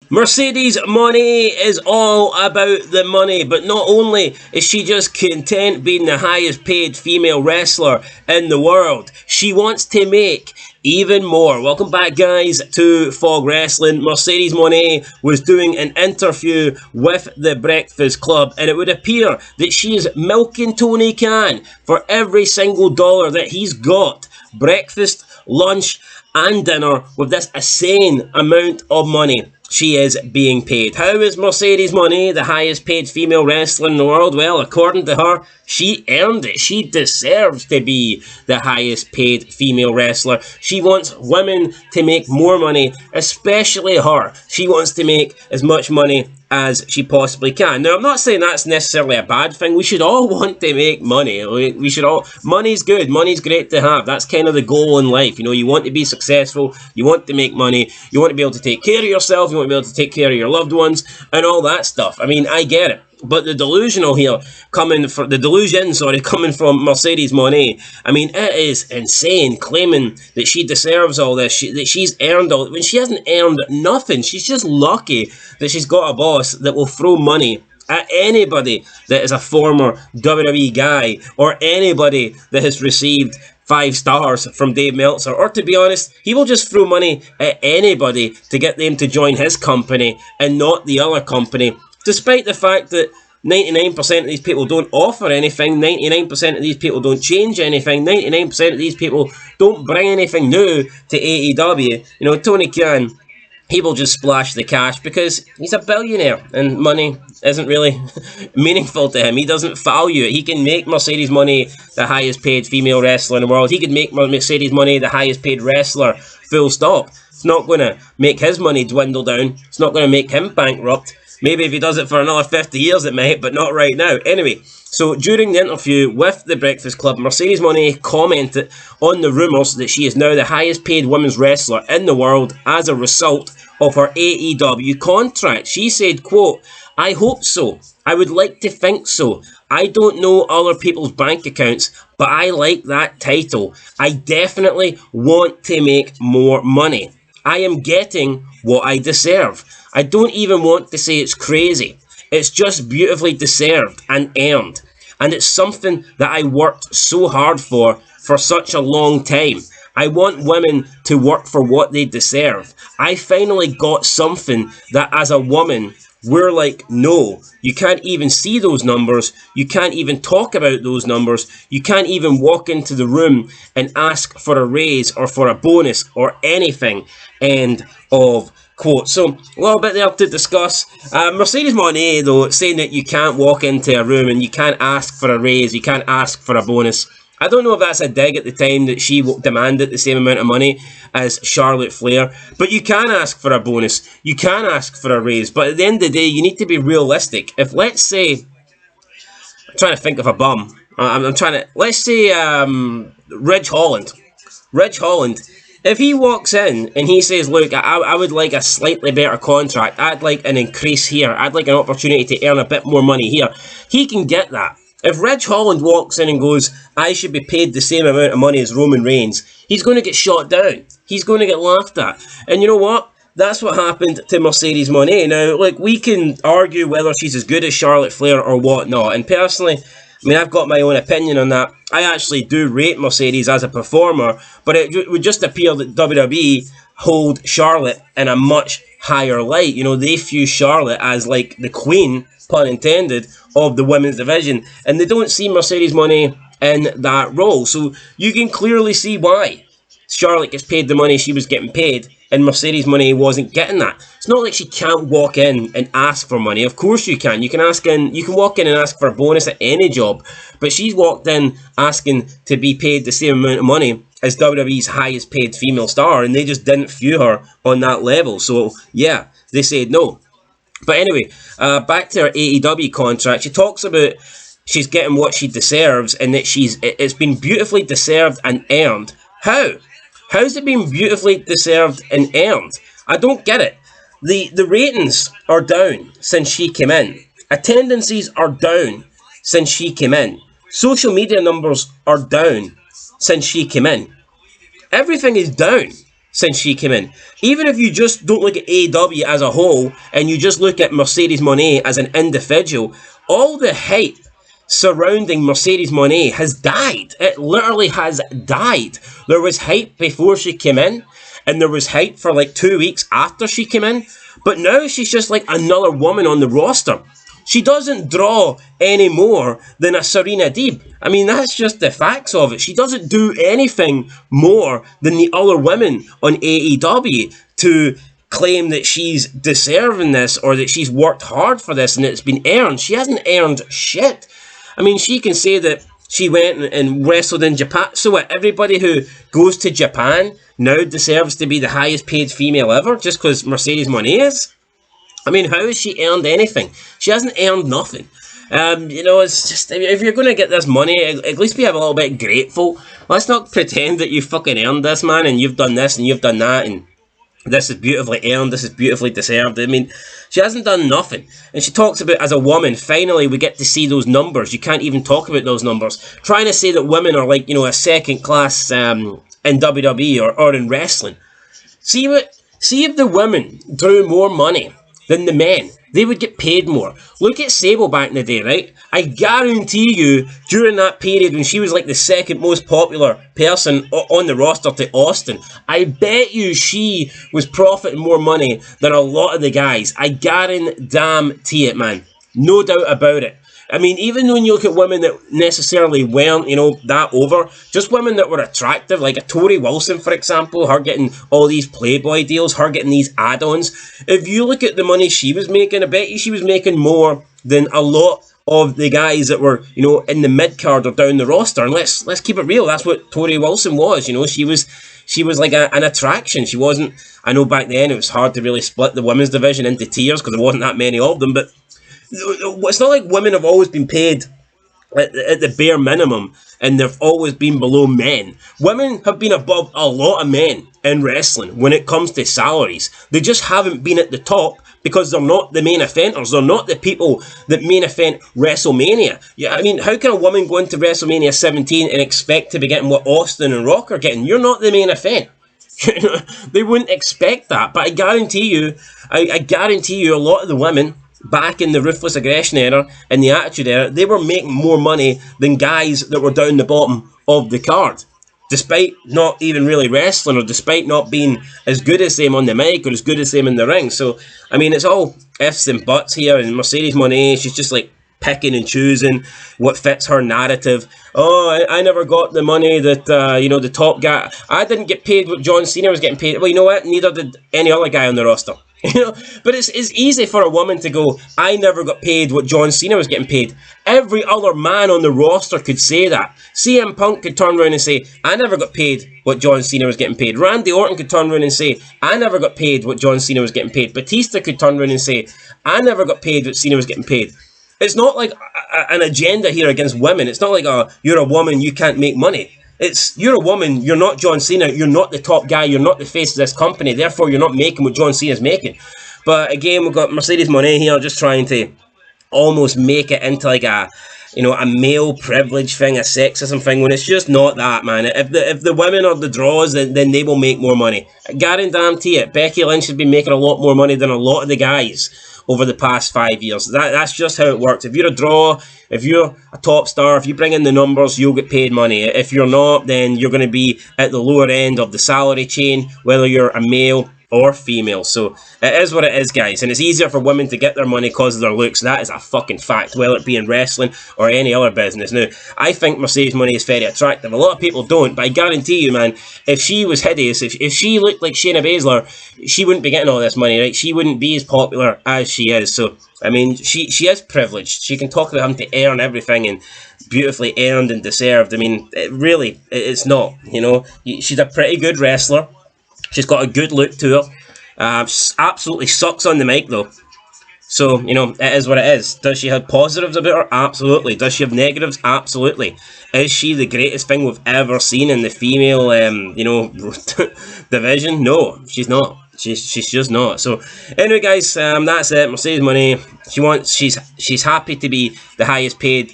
Mercedes Monet is all about the money, but not only is she just content being the highest paid female wrestler in the world, she wants to make even more. Welcome back, guys, to Fog Wrestling. Mercedes Monet was doing an interview with the Breakfast Club, and it would appear that she is milking Tony Khan for every single dollar that he's got. Breakfast, lunch, and dinner with this insane amount of money she is being paid. How is Mercedes Moné the highest paid female wrestler in the world? Well, according to her, she earned it. She deserves to be the highest paid female wrestler. She wants women to make more money, especially her. She wants to make as much money as she possibly can. Now, I'm not saying that's necessarily a bad thing. We should all want to make money. We should all. Money's good. Money's great to have. That's kind of the goal in life. You know, you want to be successful. You want to make money. You want to be able to take care of yourself. You want to be able to take care of your loved ones and all that stuff. I mean, I get it. But the delusion coming from Mercedes Moné, I mean, it is insane claiming that she deserves all this, that she's earned all, when she hasn't earned nothing. She's just lucky that she's got a boss that will throw money at anybody that is a former WWE guy or anybody that has received 5 stars from Dave Meltzer. Or to be honest, he will just throw money at anybody to get them to join his company and not the other company, despite the fact that 99% of these people don't offer anything, 99% of these people don't change anything, 99% of these people don't bring anything new to AEW. You know, Tony Khan, he will just splash the cash because he's a billionaire and money isn't really meaningful to him. He doesn't value it. He can make Mercedes Moné the highest paid female wrestler in the world. He could make Mercedes Moné the highest paid wrestler, full stop. It's not going to make his money dwindle down. It's not going to make him bankrupt. Maybe if he does it for another 50 years it might, but not right now. Anyway, so during the interview with the Breakfast Club, Mercedes Moné commented on the rumours that she is now the highest paid women's wrestler in the world as a result of her AEW contract. She said, quote, "I hope so. I would like to think so. I don't know other people's bank accounts, but I like that title. I definitely want to make more money. I am getting what I deserve. I don't even want to say it's crazy. It's just beautifully deserved and earned. And it's something that I worked so hard for such a long time. I want women to work for what they deserve. I finally got something that as a woman, we're like, no, you can't even see those numbers. You can't even talk about those numbers. You can't even walk into the room and ask for a raise or for a bonus or anything." End of quote. So, a little bit there to discuss. Mercedes Moné, though, saying that you can't walk into a room and you can't ask for a raise, you can't ask for a bonus. I don't know if that's a dig at the time that she demanded the same amount of money as Charlotte Flair, but you can ask for a bonus, you can ask for a raise, but at the end of the day, you need to be realistic. If, let's say, I'm trying to think of a bum, let's say Ridge Holland, if he walks in and he says, look, I would like a slightly better contract, I'd like an increase here, I'd like an opportunity to earn a bit more money here, he can get that. If Ridge Holland walks in and goes, I should be paid the same amount of money as Roman Reigns, he's going to get shot down. He's going to get laughed at. And you know what? That's what happened to Mercedes Moné. Now, like, we can argue whether she's as good as Charlotte Flair or whatnot. And personally, I mean, I've got my own opinion on that. I actually do rate Mercedes as a performer, but it would just appear that WWE hold Charlotte in a much higher light. You know, they view Charlotte as like the queen, pun intended, of the women's division, and they don't see Mercedes Moné in that role. So you can clearly see why Charlotte gets paid the money she was getting paid and Mercedes Moné wasn't getting that. It's not like she can't walk in and ask for money. Of course you can. You can walk in and ask for a bonus at any job, but she's walked in asking to be paid the same amount of money as WWE's highest paid female star, and they just didn't view her on that level. So yeah, they said no. But anyway, back to her AEW contract. She talks about she's getting what she deserves and that it's been beautifully deserved and earned. How? How's it been beautifully deserved and earned? I don't get it. The ratings are down since she came in. Attendances are down since she came in. Social media numbers are down since she came in. Everything is down since she came in. Even if you just don't look at AEW as a whole and you just look at Mercedes Monet as an individual, all the hype surrounding Mercedes Monet has died. It literally has died. There was hype before she came in, and there was hype for like 2 weeks after she came in, but now she's just like another woman on the roster. She doesn't draw any more than a Serena Deeb. I mean, that's just the facts of it. She doesn't do anything more than the other women on AEW to claim that she's deserving this or that she's worked hard for this and it's been earned. She hasn't earned shit. I mean, she can say that she went and wrestled in Japan. So what, everybody who goes to Japan now deserves to be the highest paid female ever just because Mercedes Moné is? I mean, how has she earned anything? She hasn't earned nothing. It's just, if you're going to get this money, at least be a little bit grateful. Let's not pretend that you fucking earned this, man, and you've done this and you've done that, and this is beautifully earned, this is beautifully deserved. I mean, she hasn't done nothing. And she talks about, as a woman, finally we get to see those numbers. You can't even talk about those numbers. Trying to say that women are like, a second class in WWE or in wrestling. See if the women drew more money than the men, they would get paid more. Look at Sable back in the day, right? I guarantee you, during that period when she was like the second most popular person on the roster to Austin, I bet you she was profiting more money than a lot of the guys. I guarantee it, man. No doubt about it. I mean, even when you look at women that necessarily weren't, that over, just women that were attractive, like a Tori Wilson, for example, her getting all these Playboy deals, her getting these add-ons. If you look at the money she was making, I bet you she was making more than a lot of the guys that were, in the mid-card or down the roster. And let's keep it real, that's what Tori Wilson was, she was like an attraction. She wasn't, I know back then it was hard to really split the women's division into tiers because there wasn't that many of them, but it's not like women have always been paid at the bare minimum and they've always been below men. Women have been above a lot of men in wrestling when it comes to salaries. They just haven't been at the top because they're not the main eventers. They're not the people that main event WrestleMania. Yeah, I mean, how can a woman go into WrestleMania 17 and expect to be getting what Austin and Rock are getting? You're not the main event. They wouldn't expect that. But I guarantee you a lot of the women back in the Ruthless Aggression era and the Attitude era, they were making more money than guys that were down the bottom of the card, despite not even really wrestling or despite not being as good as them on the mic or as good as them in the ring. So, I mean, it's all ifs and buts here, and Mercedes Moné, she's just like picking and choosing what fits her narrative. Oh, I never got the money that, the top guy, I didn't get paid what John Cena was getting paid. Well, you know what? Neither did any other guy on the roster. But it's easy for a woman to go, I never got paid what John Cena was getting paid. Every other man on the roster could say that. CM Punk could turn around and say, I never got paid what John Cena was getting paid. Randy Orton could turn around and say, I never got paid what John Cena was getting paid. Batista could turn around and say, I never got paid what Cena was getting paid. It's not like an agenda here against women. It's not like, oh, you're a woman, you can't make money. It's, you're a woman, you're not John Cena, you're not the top guy, you're not the face of this company, therefore you're not making what John Cena's making. But again, we've got Mercedes Moné here just trying to almost make it into like a male privilege thing, a sexism thing, when it's just not that, man. If the women are the draws, then they will make more money. I guarantee it. Becky Lynch has been making a lot more money than a lot of the guys over the past 5 years. That's just how it works. If you're a draw, if you're a top star, if you bring in the numbers, you'll get paid money. If you're not, then you're going to be at the lower end of the salary chain, whether you're a male or female. So it is what it is, guys, and it's easier for women to get their money because of their looks. That is a fucking fact, whether it be in wrestling or any other business. Now, I think Mercedes Moné is very attractive. A lot of people don't, but I guarantee you, man, if she was hideous, if she looked like Shayna Baszler, she wouldn't be getting all this money, right? She wouldn't be as popular as she is. So, I mean, she is privileged. She can talk about having to earn everything and beautifully earned and deserved. I mean, it's not, She's a pretty good wrestler. She's got a good look to her. Absolutely sucks on the mic, though. So, it is what it is. Does she have positives about her? Absolutely. Does she have negatives? Absolutely. Is she the greatest thing we've ever seen in the female, division? No, she's not. She's just not. So, anyway, guys, that's it. Mercedes Moné, she's happy to be the highest paid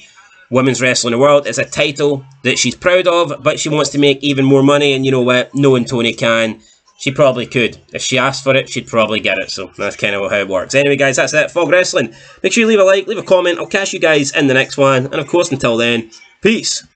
women's wrestler in the world. It's a title that she's proud of, but she wants to make even more money, and you know what? Knowing Tony Khan, she probably could. If she asked for it, she'd probably get it. So that's kind of how it works. Anyway, guys, that's it. Fog Wrestling. Make sure you leave a like, leave a comment. I'll catch you guys in the next one. And of course, until then, peace.